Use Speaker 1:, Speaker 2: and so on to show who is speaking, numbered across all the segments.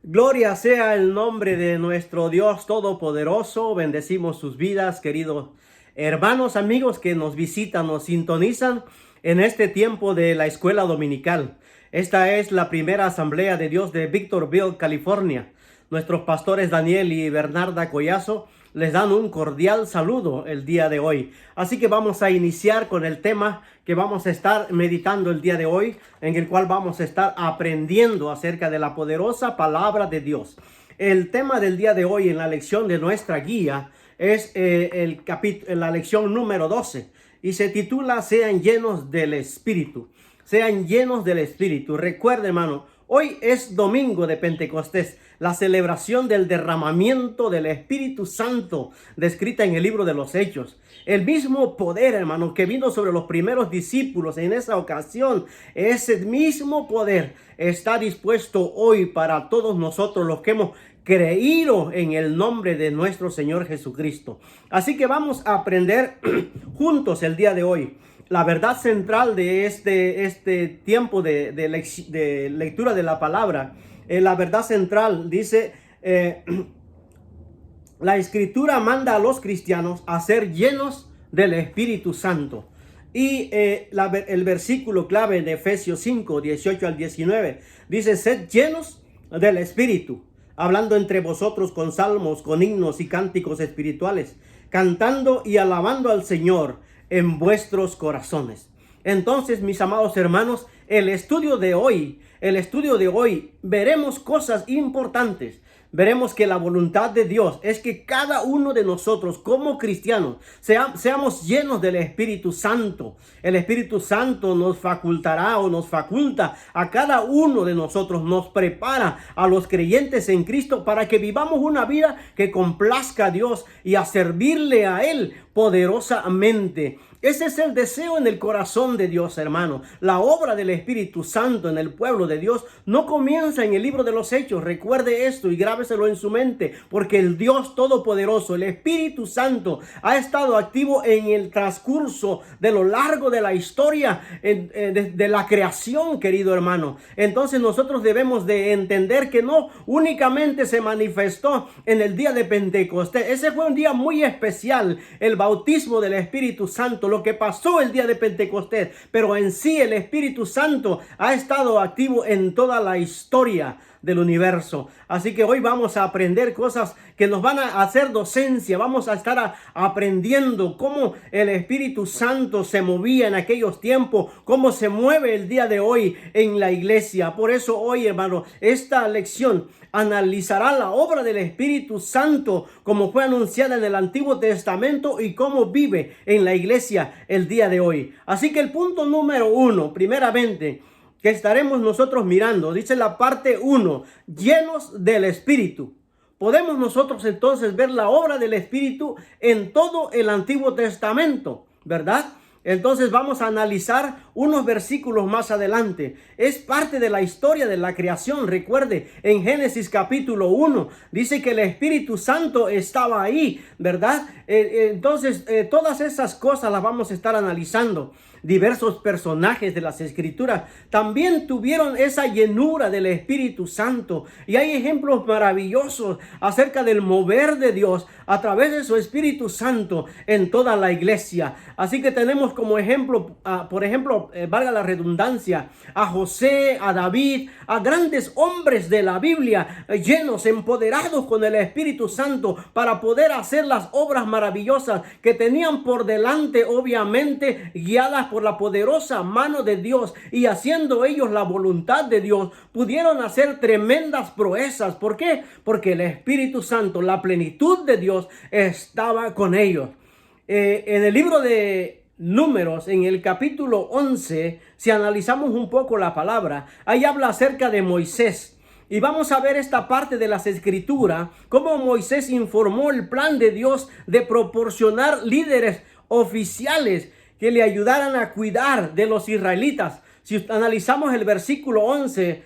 Speaker 1: Gloria sea el nombre de nuestro Dios Todopoderoso. Bendecimos sus vidas, queridos hermanos, amigos que nos visitan, nos sintonizan en este tiempo de la escuela dominical. Esta es la primera asamblea de Dios de Victorville, California. Nuestros pastores Daniel y Bernarda Collazo les dan un cordial saludo el día de hoy. Así que vamos a iniciar con el tema que vamos a estar meditando el día de hoy, en el cual vamos a estar aprendiendo acerca de la poderosa palabra de Dios. El tema del día de hoy en la lección de nuestra guía es la lección número 12 y se titula Sean llenos del Espíritu. Sean llenos del Espíritu. Recuerde, hermano, hoy es domingo de Pentecostés, la celebración del derramamiento del Espíritu Santo descrita en el libro de los Hechos. El mismo poder, hermano, que vino sobre los primeros discípulos en esa ocasión, ese mismo poder está dispuesto hoy para todos nosotros los que hemos creído en el nombre de nuestro Señor Jesucristo. Así que vamos a aprender juntos el día de hoy la verdad central de este tiempo de lectura de la palabra. La verdad central dice, la Escritura manda a los cristianos a ser llenos del Espíritu Santo. Y el versículo clave de Efesios 5, 18 al 19, dice, sed llenos del Espíritu, hablando entre vosotros con salmos, con himnos y cánticos espirituales, cantando y alabando al Señor en vuestros corazones. Entonces, mis amados hermanos, el estudio de hoy, veremos cosas importantes. Veremos que la voluntad de Dios es que cada uno de nosotros como cristianos seamos llenos del Espíritu Santo. El Espíritu Santo nos facultará o nos faculta a cada uno de nosotros, nos prepara a los creyentes en Cristo para que vivamos una vida que complazca a Dios y a servirle a Él poderosamente. Ese es el deseo en el corazón de Dios, hermano. La obra del Espíritu Santo en el pueblo de Dios no comienza en el libro de los Hechos. Recuerde esto y grábeselo en su mente, porque el Dios Todopoderoso, el Espíritu Santo, ha estado activo en el transcurso de lo largo de la historia de la creación, querido hermano. Entonces nosotros debemos de entender que no únicamente se manifestó en el día de Pentecostés. Ese fue un día muy especial, el bautismo del Espíritu Santo, lo que pasó el día de Pentecostés, pero en sí el Espíritu Santo ha estado activo en toda la historia del universo. Así que hoy vamos a aprender cosas que nos van a hacer docencia. Vamos a estar aprendiendo cómo el Espíritu Santo se movía en aquellos tiempos, cómo se mueve el día de hoy en la iglesia. Por eso hoy, hermano, esta lección analizará la obra del Espíritu Santo como fue anunciada en el Antiguo Testamento y cómo vive en la iglesia el día de hoy. Así que el punto número 1, primeramente, que estaremos nosotros mirando, dice la parte 1, llenos del Espíritu. Podemos nosotros entonces ver la obra del Espíritu en todo el Antiguo Testamento, ¿verdad? Entonces vamos a analizar unos versículos más adelante. Es parte de la historia de la creación. Recuerde, en Génesis capítulo 1 dice que el Espíritu Santo estaba ahí, ¿verdad? Entonces todas esas cosas las vamos a estar analizando. Diversos personajes de las Escrituras también tuvieron esa llenura del Espíritu Santo. Y hay ejemplos maravillosos acerca del mover de Dios a través de su Espíritu Santo en toda la iglesia. Así que tenemos como ejemplo, por ejemplo, valga la redundancia, a José, a David, a grandes hombres de la Biblia, llenos, empoderados con el Espíritu Santo para poder hacer las obras maravillosas que tenían por delante, obviamente guiadas por la poderosa mano de Dios, y haciendo ellos la voluntad de Dios, pudieron hacer tremendas proezas. ¿Por qué? Porque el Espíritu Santo, la plenitud de Dios, estaba con ellos. En el libro de Números, en el capítulo 11, si analizamos un poco la palabra, ahí habla acerca de Moisés. Y vamos a ver esta parte de las Escrituras, cómo Moisés informó el plan de Dios de proporcionar líderes oficiales que le ayudaran a cuidar de los israelitas. Si analizamos el versículo 11,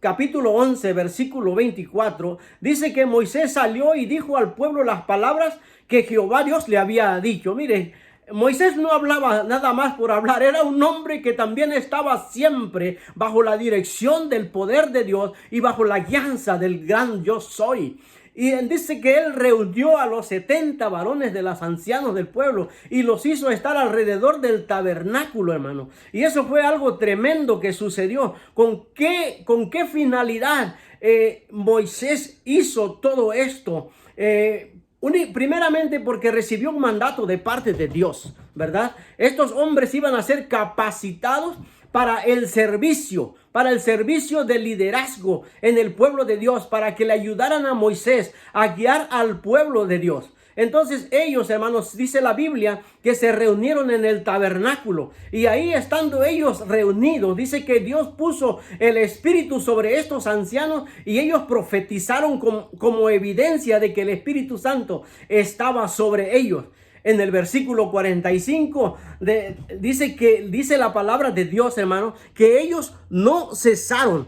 Speaker 1: capítulo 11, versículo 24, dice que Moisés salió y dijo al pueblo las palabras que Jehová Dios le había dicho. Mire, Moisés no hablaba nada más por hablar, era un hombre que también estaba siempre bajo la dirección del poder de Dios y bajo la guianza del gran yo soy. Y dice que él reunió a los 70 varones de los ancianos del pueblo y los hizo estar alrededor del tabernáculo, hermano. Y eso fue algo tremendo que sucedió. ¿Con qué finalidad Moisés hizo todo esto? Primeramente porque recibió un mandato de parte de Dios, ¿verdad? Estos hombres iban a ser capacitados para el servicio de liderazgo en el pueblo de Dios, para que le ayudaran a Moisés a guiar al pueblo de Dios. Entonces ellos, hermanos, dice la Biblia que se reunieron en el tabernáculo, y ahí estando ellos reunidos, dice que Dios puso el Espíritu sobre estos ancianos y ellos profetizaron como evidencia de que el Espíritu Santo estaba sobre ellos. En el versículo 45 dice la palabra de Dios, hermano, que ellos no cesaron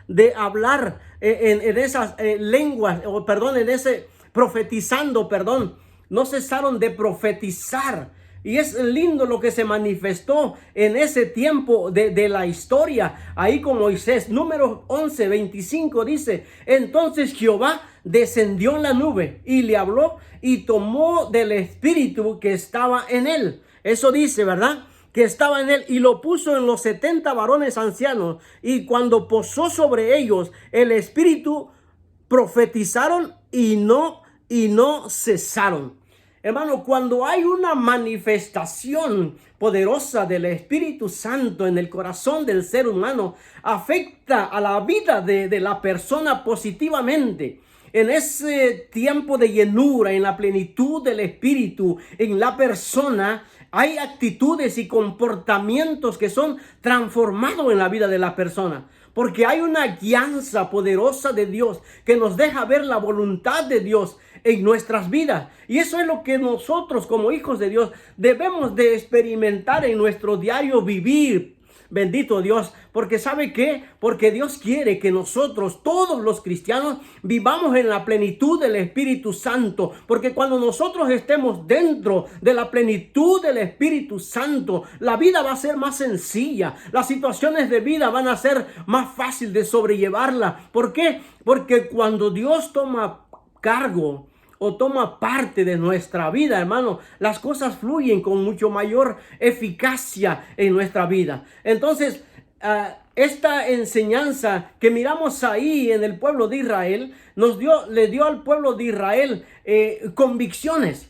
Speaker 1: de hablar en esas lenguas, no cesaron de profetizar. Y es lindo lo que se manifestó en ese tiempo de la historia, ahí con Moisés. Números 11:25 dice: entonces Jehová descendió en la nube y le habló y tomó del espíritu que estaba en él. Eso dice, ¿verdad? Que estaba en él, y lo puso en los 70 varones ancianos, y cuando posó sobre ellos el espíritu, profetizaron y no cesaron. Hermano, cuando hay una manifestación poderosa del Espíritu Santo en el corazón del ser humano, afecta a la vida de la persona positivamente. En ese tiempo de llenura, en la plenitud del Espíritu, en la persona, hay actitudes y comportamientos que son transformados en la vida de la persona. Porque hay una guianza poderosa de Dios que nos deja ver la voluntad de Dios en nuestras vidas. Y eso es lo que nosotros como hijos de Dios debemos de experimentar en nuestro diario vivir. Bendito Dios, porque ¿sabe qué? Porque Dios quiere que nosotros, todos los cristianos, vivamos en la plenitud del Espíritu Santo. Porque cuando nosotros estemos dentro de la plenitud del Espíritu Santo, la vida va a ser más sencilla. Las situaciones de vida van a ser más fácil de sobrellevarla. ¿Por qué? Porque cuando Dios toma cargo o toma parte de nuestra vida, hermano, las cosas fluyen con mucho mayor eficacia en nuestra vida. Entonces, esta enseñanza que miramos ahí en el pueblo de Israel, le dio al pueblo de Israel convicciones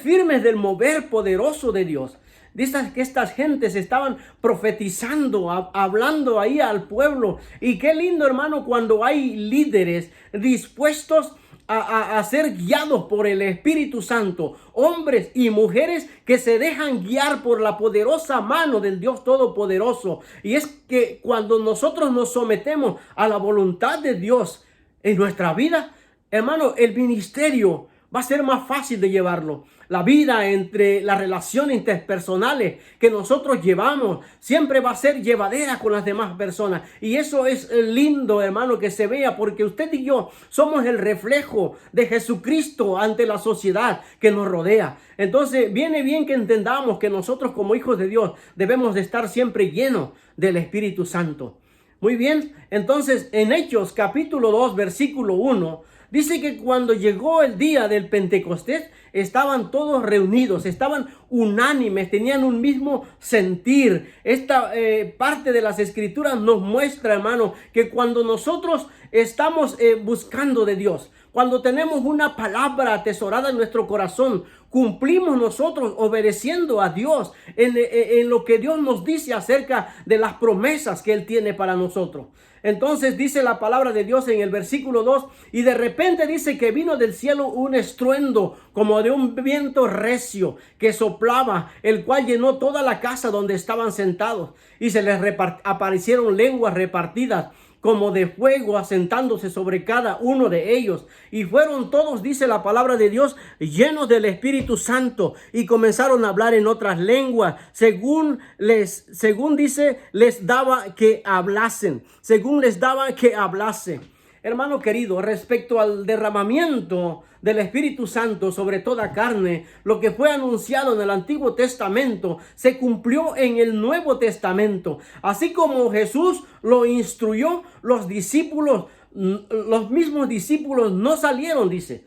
Speaker 1: firmes del mover poderoso de Dios. Dice que estas gentes estaban profetizando, hablando ahí al pueblo. Y qué lindo, hermano, cuando hay líderes dispuestos a ser guiados por el Espíritu Santo, hombres y mujeres que se dejan guiar por la poderosa mano del Dios Todopoderoso. Y es que cuando nosotros nos sometemos a la voluntad de Dios en nuestra vida, hermano, el ministerio va a ser más fácil de llevarlo. La vida entre las relaciones interpersonales que nosotros llevamos siempre va a ser llevadera con las demás personas. Y eso es lindo, hermano, que se vea, porque usted y yo somos el reflejo de Jesucristo ante la sociedad que nos rodea. Entonces viene bien que entendamos que nosotros como hijos de Dios debemos de estar siempre llenos del Espíritu Santo. Muy bien, entonces en Hechos capítulo 2 versículo 1 dice que cuando llegó el día del Pentecostés, estaban todos reunidos, estaban unánimes, tenían un mismo sentir. Esta parte de las Escrituras nos muestra, hermano, que cuando nosotros estamos buscando de Dios, cuando tenemos una palabra atesorada en nuestro corazón, cumplimos nosotros obedeciendo a Dios en lo que Dios nos dice acerca de las promesas que Él tiene para nosotros. Entonces dice la palabra de Dios en el versículo 2, y de repente dice que vino del cielo un estruendo como de un viento recio que soplaba, el cual llenó toda la casa donde estaban sentados, y se les aparecieron lenguas repartidas como de fuego, asentándose sobre cada uno de ellos. Y fueron todos, dice la palabra de Dios, llenos del Espíritu Santo, y comenzaron a hablar en otras lenguas, según dice, les daba que hablasen. hermano querido, respecto al derramamiento del Espíritu Santo sobre toda carne, lo que fue anunciado en el Antiguo Testamento se cumplió en el Nuevo Testamento. Así como Jesús lo instruyó, los mismos discípulos no salieron, dice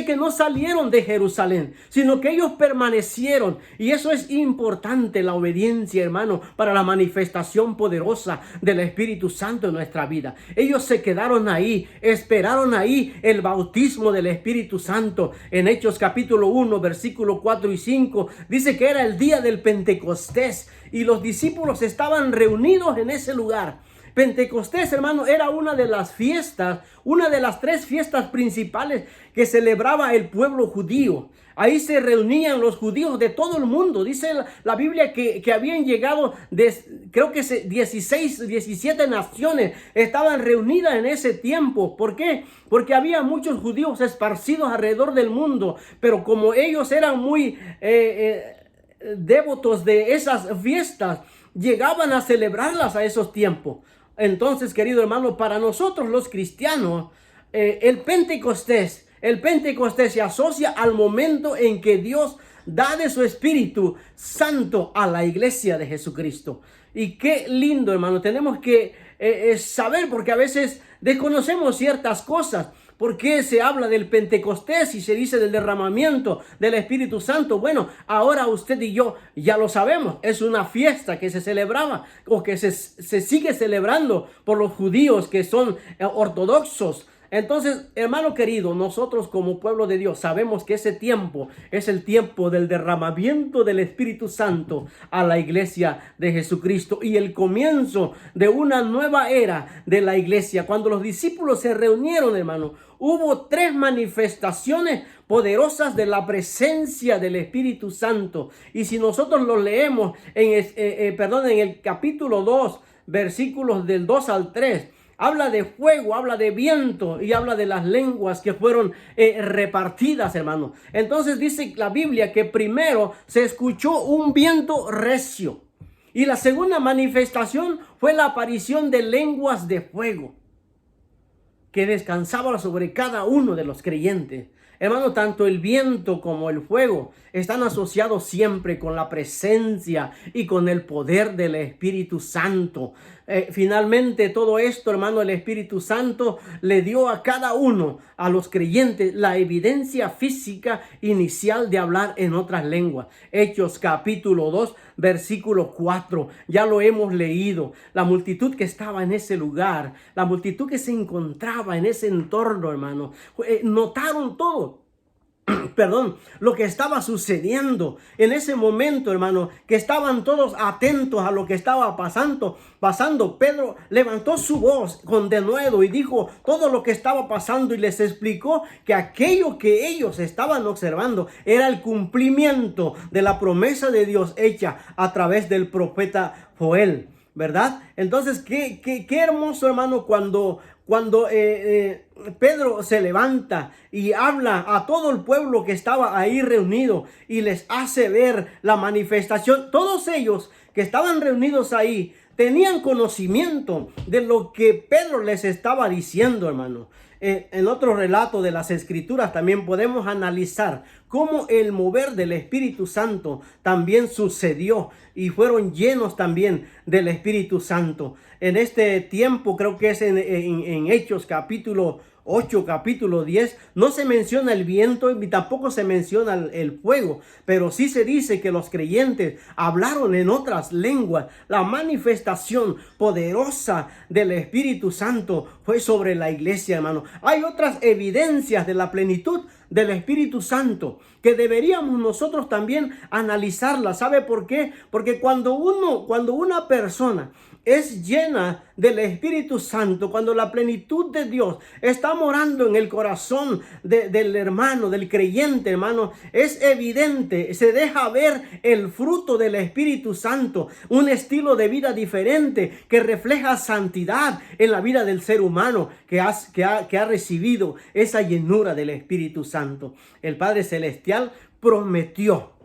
Speaker 1: que no salieron de Jerusalén, sino que ellos permanecieron. Y eso es importante, la obediencia, hermano, para la manifestación poderosa del Espíritu Santo en nuestra vida. Ellos se quedaron ahí, esperaron ahí el bautismo del Espíritu Santo. En Hechos capítulo 1, versículo 4 y 5, dice que era el día del Pentecostés y los discípulos estaban reunidos en ese lugar. Pentecostés, hermano, era una de las fiestas, una de las 3 fiestas principales que celebraba el pueblo judío. Ahí se reunían los judíos de todo el mundo. Dice la Biblia que habían llegado, creo que 17 naciones estaban reunidas en ese tiempo. ¿Por qué? Porque había muchos judíos esparcidos alrededor del mundo, pero como ellos eran muy devotos de esas fiestas, llegaban a celebrarlas a esos tiempos. Entonces, querido hermano, para nosotros los cristianos, el Pentecostés se asocia al momento en que Dios da de su Espíritu Santo a la iglesia de Jesucristo. Y qué lindo, hermano, tenemos que saber, porque a veces desconocemos ciertas cosas. ¿Por qué se habla del Pentecostés y se dice del derramamiento del Espíritu Santo? Bueno, ahora usted y yo ya lo sabemos. Es una fiesta que se celebraba o que se sigue celebrando por los judíos que son ortodoxos. Entonces, hermano querido, nosotros como pueblo de Dios sabemos que ese tiempo es el tiempo del derramamiento del Espíritu Santo a la iglesia de Jesucristo y el comienzo de una nueva era de la iglesia. Cuando los discípulos se reunieron, hermano, hubo 3 manifestaciones poderosas de la presencia del Espíritu Santo. Y si nosotros lo leemos en el capítulo 2, versículos del 2 al 3, habla de fuego, habla de viento y habla de las lenguas que fueron repartidas, hermano. Entonces dice la Biblia que primero se escuchó un viento recio. Y la segunda manifestación fue la aparición de lenguas de fuego que descansaban sobre cada uno de los creyentes. Hermano, tanto el viento como el fuego están asociados siempre con la presencia y con el poder del Espíritu Santo. Finalmente, todo esto, hermano, el Espíritu Santo le dio a cada uno, a los creyentes, la evidencia física inicial de hablar en otras lenguas. Hechos capítulo 2, versículo 4. Ya lo hemos leído. La multitud que estaba en ese lugar, la multitud que se encontraba en ese entorno, hermano, notaron todo. Lo que estaba sucediendo en ese momento, hermano, que estaban todos atentos a lo que estaba pasando. Pedro levantó su voz con denuedo y dijo todo lo que estaba pasando y les explicó que aquello que ellos estaban observando era el cumplimiento de la promesa de Dios hecha a través del profeta Joel, ¿verdad? Entonces, qué hermoso, hermano, cuando Pedro se levanta y habla a todo el pueblo que estaba ahí reunido y les hace ver la manifestación. Todos ellos que estaban reunidos ahí tenían conocimiento de lo que Pedro les estaba diciendo, hermano. En otro relato de las Escrituras también podemos analizar cómo el mover del Espíritu Santo también sucedió y fueron llenos también del Espíritu Santo. En este tiempo, creo que es en Hechos capítulo 8, capítulo 10, no se menciona el viento ni tampoco se menciona el fuego, pero sí se dice que los creyentes hablaron en otras lenguas. La manifestación poderosa del Espíritu Santo fue sobre la iglesia, hermano. Hay otras evidencias de la plenitud del Espíritu Santo que deberíamos nosotros también analizarlas. ¿Sabe por qué? Porque cuando una persona es llena del Espíritu Santo, cuando la plenitud de Dios está morando en el corazón del hermano, del creyente, hermano, es evidente, se deja ver el fruto del Espíritu Santo, un estilo de vida diferente que refleja santidad en la vida del ser humano que ha recibido esa llenura del Espíritu Santo. El Padre Celestial prometió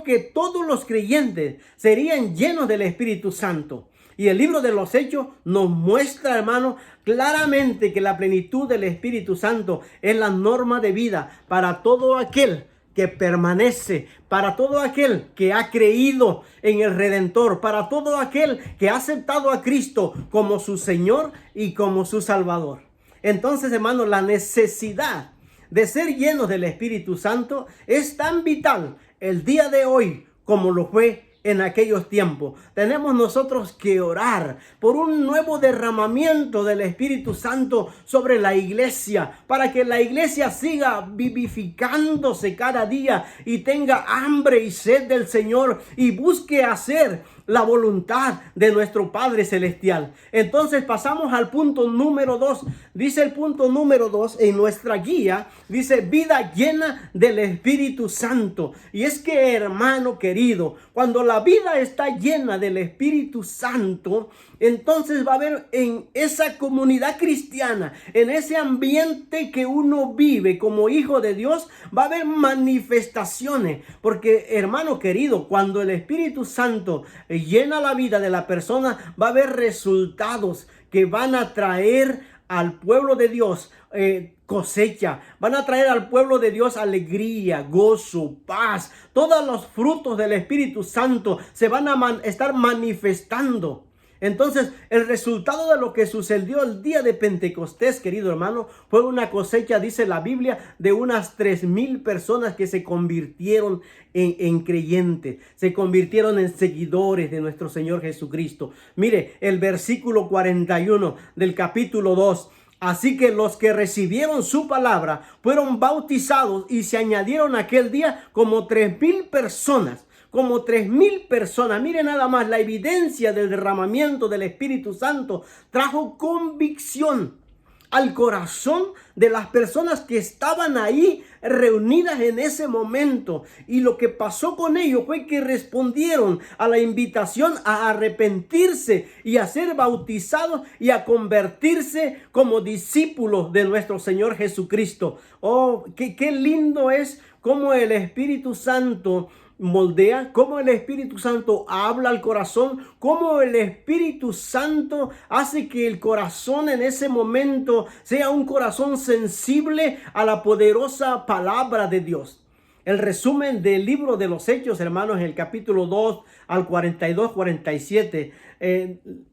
Speaker 1: que todos los creyentes serían llenos del Espíritu Santo. Y el libro de los Hechos nos muestra, hermano, claramente que la plenitud del Espíritu Santo es la norma de vida para todo aquel que permanece, para todo aquel que ha creído en el Redentor, para todo aquel que ha aceptado a Cristo como su Señor y como su Salvador. Entonces, hermano, la necesidad de ser llenos del Espíritu Santo es tan vital el día de hoy como lo fue en aquellos tiempos. Tenemos nosotros que orar por un nuevo derramamiento del Espíritu Santo sobre la iglesia, para que la iglesia siga vivificándose cada día y tenga hambre y sed del Señor y busque hacer la voluntad de nuestro Padre Celestial. Entonces pasamos al punto número 2. Dice el punto número 2 en nuestra guía, dice vida llena del Espíritu Santo. Y es que, hermano querido, cuando la vida está llena del Espíritu Santo, entonces va a haber en esa comunidad cristiana, en ese ambiente que uno vive como hijo de Dios, va a haber manifestaciones. Porque, hermano querido, cuando el Espíritu Santo llena la vida de la persona, va a haber resultados que van a traer al pueblo de Dios cosecha, van a traer al pueblo de Dios alegría, gozo, paz. Todos los frutos del Espíritu Santo se van a estar manifestando. Entonces, el resultado de lo que sucedió el día de Pentecostés, querido hermano, fue una cosecha, dice la Biblia, de unas 3,000 personas que se convirtieron en creyentes, se convirtieron en seguidores de nuestro Señor Jesucristo. Mire, el versículo 41 del capítulo 2. Así que los que recibieron su palabra fueron bautizados y se añadieron aquel día como 3,000 personas. Como 3,000 personas. Mire nada más, la evidencia del derramamiento del Espíritu Santo trajo convicción al corazón de las personas que estaban ahí reunidas en ese momento. Y lo que pasó con ellos fue que respondieron a la invitación a arrepentirse y a ser bautizados y a convertirse como discípulos de nuestro Señor Jesucristo. Oh, qué lindo es cómo el Espíritu Santo moldea, cómo el Espíritu Santo habla al corazón, cómo el Espíritu Santo hace que el corazón en ese momento sea un corazón sensible a la poderosa palabra de Dios. El resumen del libro de los Hechos, hermanos, en el capítulo 2 al 42-47,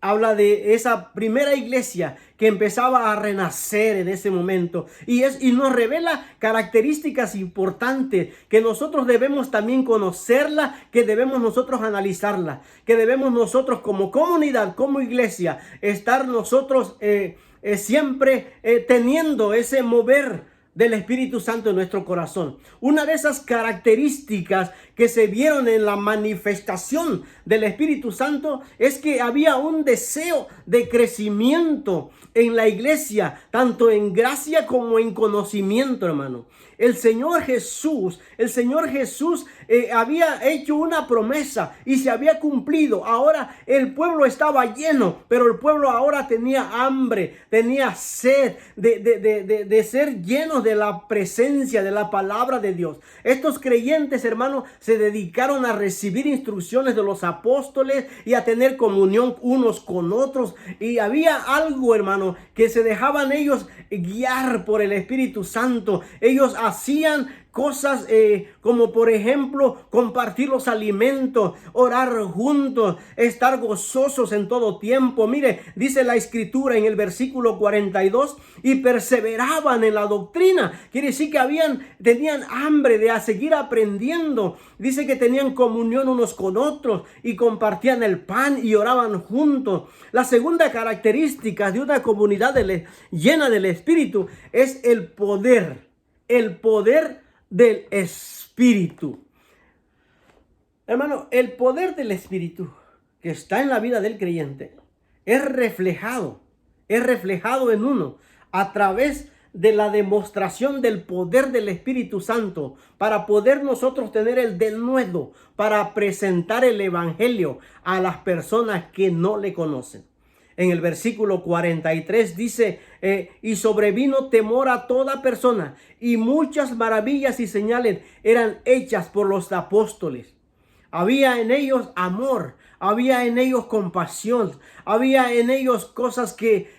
Speaker 1: habla de esa primera iglesia que empezaba a renacer en ese momento. Y nos revela características importantes que nosotros debemos también conocerla, que debemos nosotros analizarla, que debemos nosotros como comunidad, como iglesia, estar nosotros siempre teniendo ese mover del Espíritu Santo en nuestro corazón. Una de esas características que se vieron en la manifestación del Espíritu Santo es que había un deseo de crecimiento en la iglesia, tanto en gracia como en conocimiento, hermano. El Señor Jesús había hecho una promesa y se había cumplido. Ahora el pueblo estaba lleno, pero el pueblo ahora tenía hambre, tenía sed de ser llenos de la presencia, de la palabra de Dios. Estos creyentes, hermanos, se dedicaron a recibir instrucciones de los apóstoles y a tener comunión unos con otros. Y había algo, hermano, que se dejaban ellos guiar por el Espíritu Santo. Ellos hacían cosas como por ejemplo compartir los alimentos, orar juntos, estar gozosos en todo tiempo. Mire, dice la escritura en el versículo 42, y perseveraban en la doctrina. Quiere decir que tenían hambre de seguir aprendiendo. Dice que tenían comunión unos con otros y compartían el pan y oraban juntos. La segunda característica de una comunidad llena del Espíritu es el poder del Espíritu. Hermano, el poder del Espíritu que está en la vida del creyente es reflejado en uno a través de la demostración del poder del Espíritu Santo para poder nosotros tener el denuedo para presentar el evangelio a las personas que no le conocen. En el versículo 43 dice, y sobrevino temor a toda persona, y muchas maravillas y señales eran hechas por los apóstoles. Había en ellos amor, había en ellos compasión, había en ellos cosas que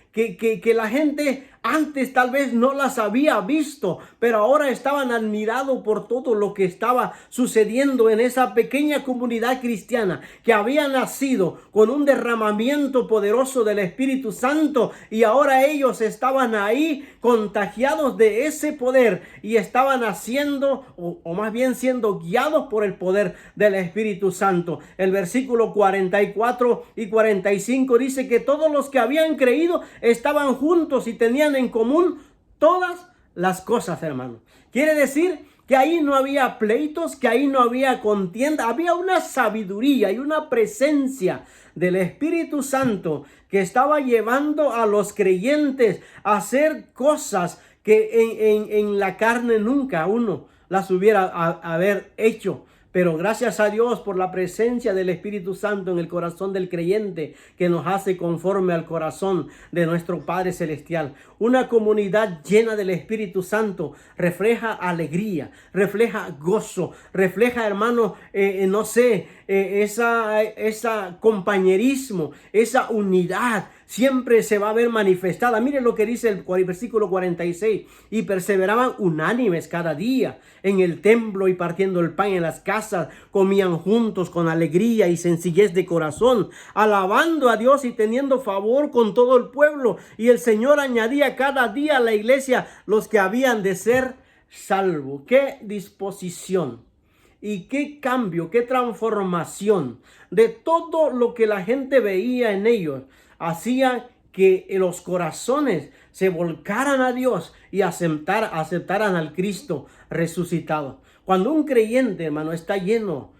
Speaker 1: la gente antes tal vez no las había visto, pero ahora estaban admirados por todo lo que estaba sucediendo en esa pequeña comunidad cristiana que había nacido con un derramamiento poderoso del Espíritu Santo, y ahora ellos estaban ahí contagiados de ese poder y estaban haciendo, o más bien siendo guiados por el poder del Espíritu Santo. El versículo 44 y 45 dice que todos los que habían creído estaban juntos y tenían en común todas las cosas, hermano. Quiere decir que ahí no había pleitos, que ahí no había contienda, había una sabiduría y una presencia del Espíritu Santo que estaba llevando a los creyentes a hacer cosas que en la carne nunca uno las hubiera haber hecho. Pero gracias a Dios por la presencia del Espíritu Santo en el corazón del creyente, que nos hace conforme al corazón de nuestro Padre Celestial. Una comunidad llena del Espíritu Santo refleja alegría, refleja gozo, refleja, hermano, esa compañerismo, esa unidad. Siempre se va a ver manifestada. Miren lo que dice el versículo 46. Y perseveraban unánimes cada día en el templo y partiendo el pan en las casas. Comían juntos con alegría y sencillez de corazón, alabando a Dios y teniendo favor con todo el pueblo. Y el Señor añadía cada día a la iglesia los que habían de ser salvos. ¡Qué disposición! Y qué cambio, qué transformación de todo lo que la gente veía en ellos. Hacía que los corazones se volcaran a Dios y aceptaran al Cristo resucitado. Cuando un creyente, hermano, está lleno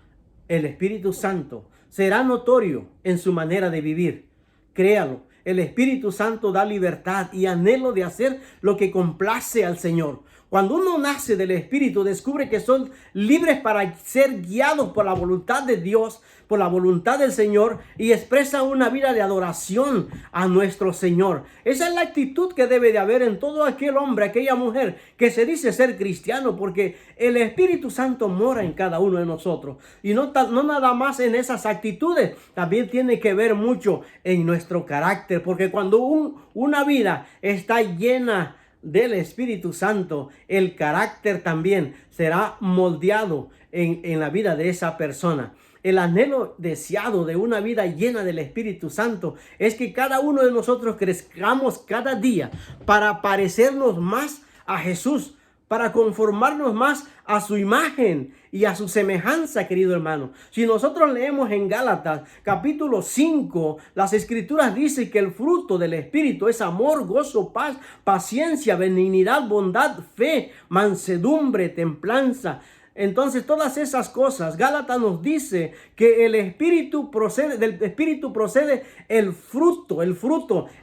Speaker 1: del Espíritu Santo, será notorio en su manera de vivir. Créalo, el Espíritu Santo da libertad y anhelo de hacer lo que complace al Señor. Cuando uno nace del Espíritu, descubre que son libres para ser guiados por la voluntad de Dios, por la voluntad del Señor, y expresa una vida de adoración a nuestro Señor. Esa es la actitud que debe de haber en todo aquel hombre, aquella mujer que se dice ser cristiano, porque el Espíritu Santo mora en cada uno de nosotros. Y no nada más en esas actitudes, también tiene que ver mucho en nuestro carácter, porque cuando una vida está llena del Espíritu Santo, el carácter también será moldeado en la vida de esa persona. El anhelo deseado de una vida llena del Espíritu Santo es que cada uno de nosotros crezcamos cada día para parecernos más a Jesús, para conformarnos más a su imagen y a su semejanza, querido hermano. Si nosotros leemos en Gálatas capítulo 5, las escrituras dicen que el fruto del Espíritu es amor, gozo, paz, paciencia, benignidad, bondad, fe, mansedumbre, templanza. Entonces todas esas cosas, Gálatas nos dice que del Espíritu procede el fruto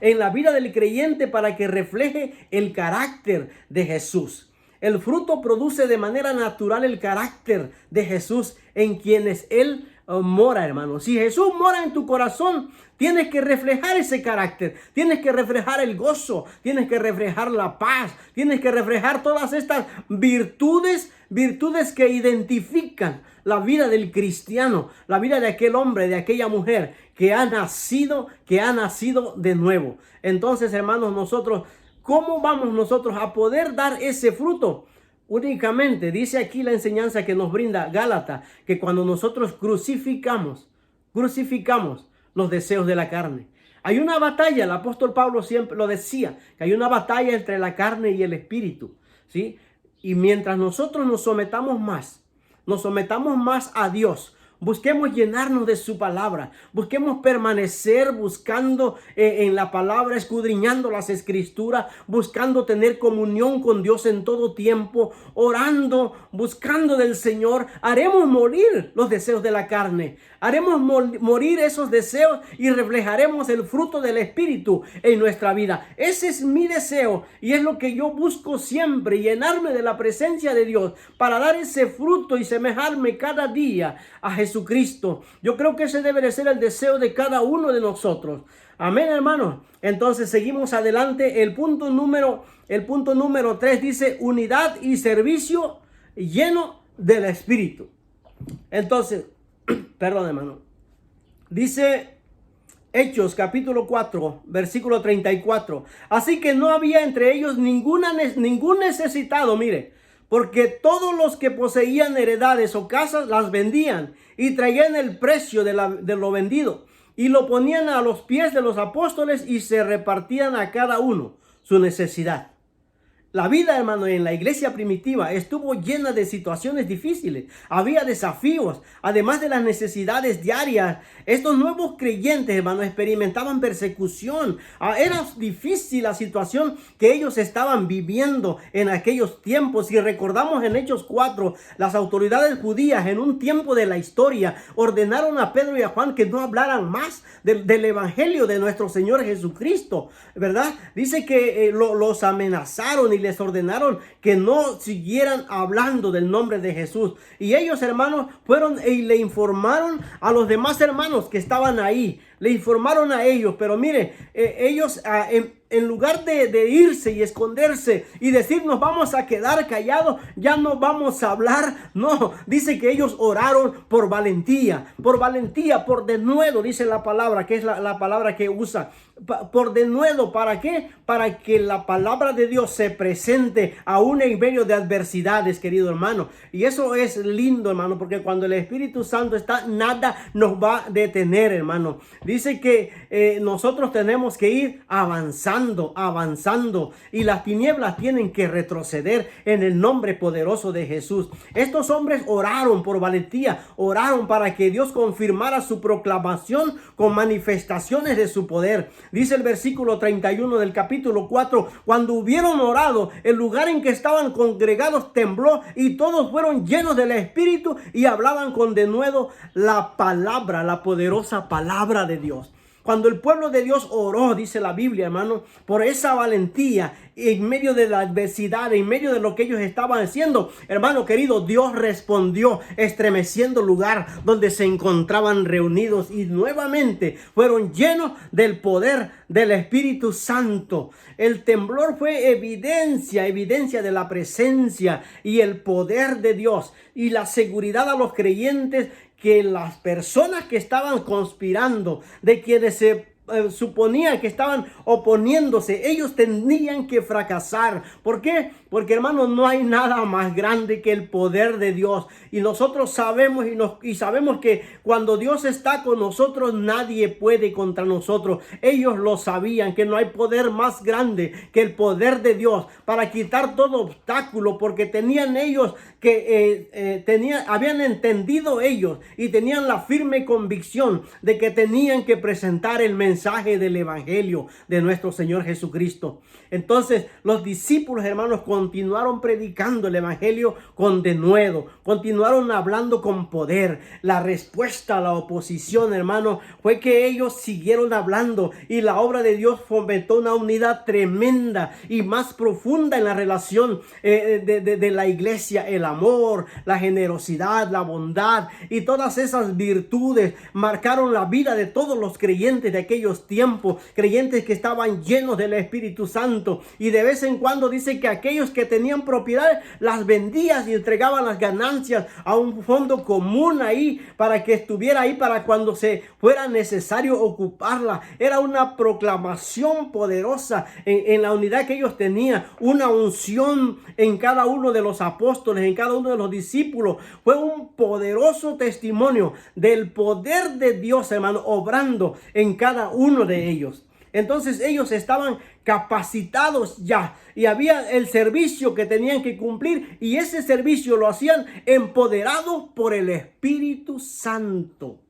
Speaker 1: en la vida del creyente para que refleje el carácter de Jesús. El fruto produce de manera natural el carácter de Jesús en quienes Él mora, hermano. Si Jesús mora en tu corazón, tienes que reflejar ese carácter, tienes que reflejar el gozo, tienes que reflejar la paz, tienes que reflejar todas estas virtudes que identifican la vida del cristiano, la vida de aquel hombre, de aquella mujer que ha nacido de nuevo. Entonces, hermanos, ¿cómo vamos nosotros a poder dar ese fruto? Únicamente, dice aquí la enseñanza que nos brinda Gálatas, que cuando nosotros crucificamos los deseos de la carne. Hay una batalla, el apóstol Pablo siempre lo decía, que hay una batalla entre la carne y el espíritu, ¿sí? Y mientras nosotros nos sometamos más a Dios, busquemos llenarnos de su palabra, busquemos permanecer buscando en la palabra, escudriñando las escrituras, buscando tener comunión con Dios en todo tiempo, orando, buscando del Señor. Haremos morir los deseos de la carne, haremos morir esos deseos y reflejaremos el fruto del Espíritu en nuestra vida. Ese es mi deseo y es lo que yo busco siempre, llenarme de la presencia de Dios para dar ese fruto y semejarme cada día a Jesucristo. Yo creo que ese debe de ser el deseo de cada uno de nosotros. Amén, hermanos. Entonces seguimos adelante. El punto número 3 dice unidad y servicio lleno del Espíritu. Entonces, perdón, hermano. Dice Hechos capítulo 4, versículo 34. Así que no había entre ellos ningún necesitado, mire, porque todos los que poseían heredades o casas las vendían y traían el precio de lo vendido y lo ponían a los pies de los apóstoles y se repartían a cada uno su necesidad. La vida, hermano, en la iglesia primitiva estuvo llena de situaciones difíciles. Había desafíos, además de las necesidades diarias. Estos nuevos creyentes, hermano, experimentaban persecución. Era difícil la situación que ellos estaban viviendo en aquellos tiempos. Si recordamos en Hechos 4, las autoridades judías en un tiempo de la historia ordenaron a Pedro y a Juan que no hablaran más del evangelio de nuestro Señor Jesucristo, ¿verdad? Dice que los amenazaron y les ordenaron que no siguieran hablando del nombre de Jesús. Y ellos, hermanos, fueron y le informaron a los demás hermanos que estaban ahí. Le informaron a ellos, pero mire, ellos en lugar de irse y esconderse y decir nos vamos a quedar callados, ya no vamos a hablar, no, dice que ellos oraron por valentía, por denuedo, dice la palabra, que es la palabra que usa, por denuedo. ¿Para qué? Para que la palabra de Dios se presente aún en medio de adversidades, querido hermano. Y eso es lindo, hermano, porque cuando el Espíritu Santo está, nada nos va a detener, hermano. Dice que nosotros tenemos que ir avanzando, y las tinieblas tienen que retroceder en el nombre poderoso de Jesús. Estos hombres oraron por valentía, oraron para que Dios confirmara su proclamación con manifestaciones de su poder. Dice el versículo 31 del capítulo 4, cuando hubieron orado, el lugar en que estaban congregados tembló y todos fueron llenos del Espíritu y hablaban con denuedo la palabra, la poderosa palabra de Dios. Cuando el pueblo de Dios oró, dice la Biblia, hermano, por esa valentía en medio de la adversidad, en medio de lo que ellos estaban haciendo, hermano querido, Dios respondió estremeciendo el lugar donde se encontraban reunidos y nuevamente fueron llenos del poder del Espíritu Santo. El temblor fue evidencia de la presencia y el poder de Dios y la seguridad a los creyentes que las personas que estaban conspirando, de quienes se suponía que estaban oponiéndose, ellos tenían que fracasar. ¿Por qué? Porque, hermanos, no hay nada más grande que el poder de Dios. Y nosotros sabemos y sabemos que cuando Dios está con nosotros, nadie puede contra nosotros. Ellos lo sabían, que no hay poder más grande que el poder de Dios para quitar todo obstáculo, porque tenían ellos que habían entendido ellos y tenían la firme convicción de que tenían que presentar el mensaje del evangelio de nuestro Señor Jesucristo. Entonces los discípulos, hermanos, continuaron predicando el evangelio con denuedo, continuaron hablando con poder. La respuesta a la oposición, hermano, fue que ellos siguieron hablando y la obra de Dios fomentó una unidad tremenda y más profunda en la relación de la iglesia. El amor, la generosidad, la bondad y todas esas virtudes marcaron la vida de todos los creyentes de aquellos tiempos, creyentes que estaban llenos del Espíritu Santo. Y de vez en cuando dice que aquellos que tenían propiedades las vendían y entregaban las ganancias a un fondo común ahí, para que estuviera ahí para cuando se fuera necesario ocuparla. Era una proclamación poderosa en la unidad que ellos tenían, una unción en cada uno de los apóstoles, en cada uno de los discípulos. Fue un poderoso testimonio del poder de Dios, hermano, obrando en cada uno de ellos. Entonces ellos estaban capacitados ya y había el servicio que tenían que cumplir, y ese servicio lo hacían empoderados por el Espíritu Santo.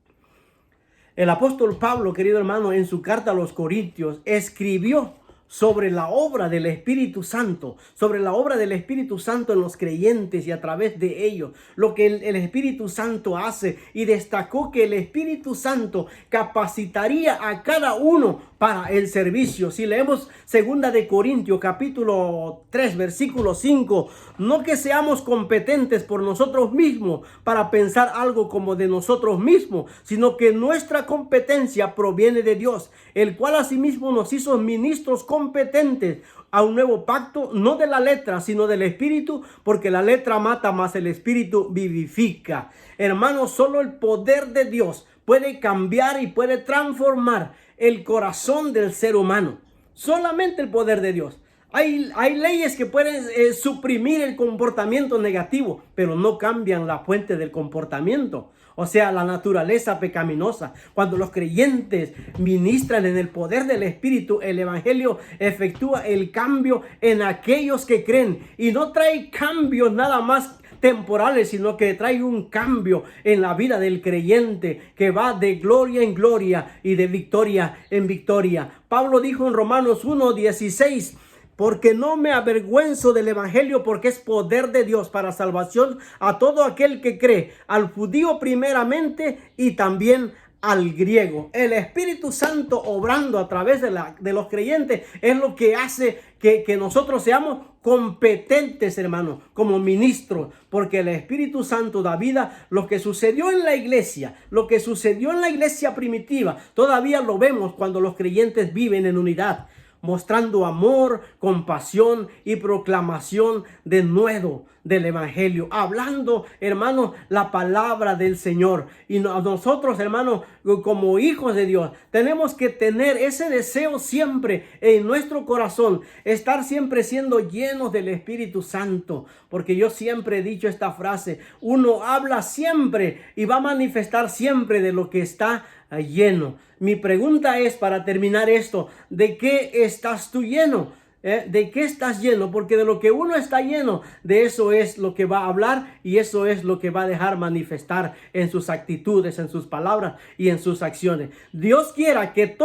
Speaker 1: El apóstol Pablo, querido hermano, en su carta a los Corintios escribió sobre la obra del Espíritu Santo, en los creyentes y a través de ellos, lo que el Espíritu Santo hace, y destacó que el Espíritu Santo capacitaría a cada uno para el servicio. Si leemos 2 de Corintios capítulo 3 versículo 5, no que seamos competentes por nosotros mismos para pensar algo como de nosotros mismos, sino que nuestra competencia proviene de Dios, el cual asimismo nos hizo ministros competentes a un nuevo pacto, no de la letra, sino del Espíritu, porque la letra mata, mas el Espíritu vivifica. Hermanos, solo el poder de Dios puede cambiar y puede transformar el corazón del ser humano. Solamente el poder de Dios. Hay leyes que pueden suprimir el comportamiento negativo, pero no cambian la fuente del comportamiento. O sea, la naturaleza pecaminosa. Cuando los creyentes ministran en el poder del Espíritu, el Evangelio efectúa el cambio en aquellos que creen. Y no trae cambios nada más temporales, sino que trae un cambio en la vida del creyente que va de gloria en gloria y de victoria en victoria. Pablo dijo en Romanos 1:16, porque no me avergüenzo del evangelio, porque es poder de Dios para salvación a todo aquel que cree, al judío primeramente y también al griego. El Espíritu Santo obrando a través de los creyentes es lo que hace que nosotros seamos competentes, hermanos, como ministros, porque el Espíritu Santo da vida. Lo que sucedió en la iglesia, lo que sucedió en la iglesia primitiva, todavía lo vemos cuando los creyentes viven en unidad, mostrando amor, compasión y proclamación de nuevo del evangelio, hablando, hermanos, la palabra del Señor. Y nosotros, hermanos, como hijos de Dios, tenemos que tener ese deseo siempre en nuestro corazón, estar siempre siendo llenos del Espíritu Santo, porque yo siempre he dicho esta frase: uno habla siempre y va a manifestar siempre de lo que está lleno. Mi pregunta es, para terminar esto, ¿de qué estás tú lleno? ¿De qué estás lleno? Porque de lo que uno está lleno, de eso es lo que va a hablar, y eso es lo que va a dejar manifestar en sus actitudes, en sus palabras y en sus acciones. Dios quiera que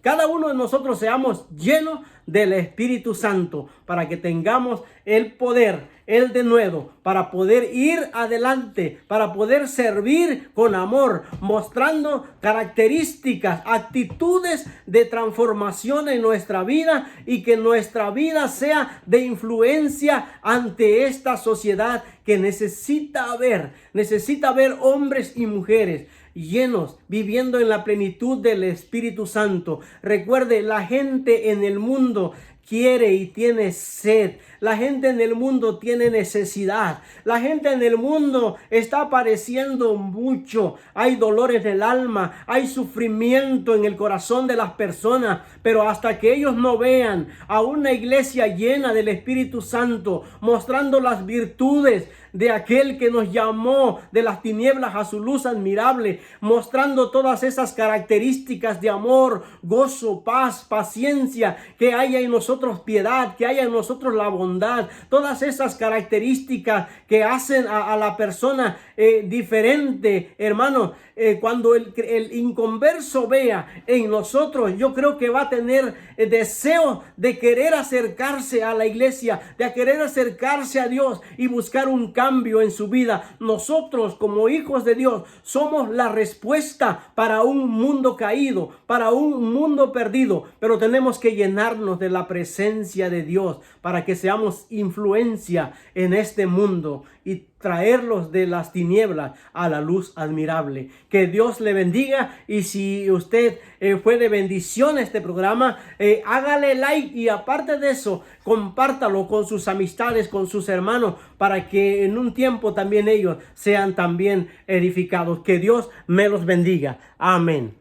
Speaker 1: cada uno de nosotros seamos llenos del Espíritu Santo, para que tengamos el poder, el denuedo, para poder ir adelante, para poder servir con amor, mostrando características, actitudes de transformación en nuestra vida, y que nuestra vida sea de influencia ante esta sociedad que necesita ver hombres y mujeres llenos, viviendo en la plenitud del Espíritu Santo. Recuerde, la gente en el mundo quiere y tiene sed. La gente en el mundo tiene necesidad. La gente en el mundo está padeciendo mucho. Hay dolores del alma, hay sufrimiento en el corazón de las personas. Pero hasta que ellos no vean a una iglesia llena del Espíritu Santo, mostrando las virtudes de aquel que nos llamó de las tinieblas a su luz admirable, mostrando todas esas características de amor, gozo, paz, paciencia, que haya en nosotros piedad, que haya en nosotros la bondad, todas esas características que hacen a la persona diferente, hermano. Cuando el inconverso vea en nosotros, yo creo que va a tener deseo de querer acercarse a la iglesia, de querer acercarse a Dios y buscar un cambio en su vida. Nosotros, como hijos de Dios, somos la respuesta para un mundo caído, para un mundo perdido, pero tenemos que llenarnos de la presencia de Dios para que seamos influencia en este mundo y traerlos de las tinieblas a la luz admirable. Que Dios le bendiga, y si usted fue de bendición este programa, hágale like, y aparte de eso, compártalo con sus amistades, con sus hermanos, para que en un tiempo también ellos sean también edificados. Que Dios me los bendiga. Amén.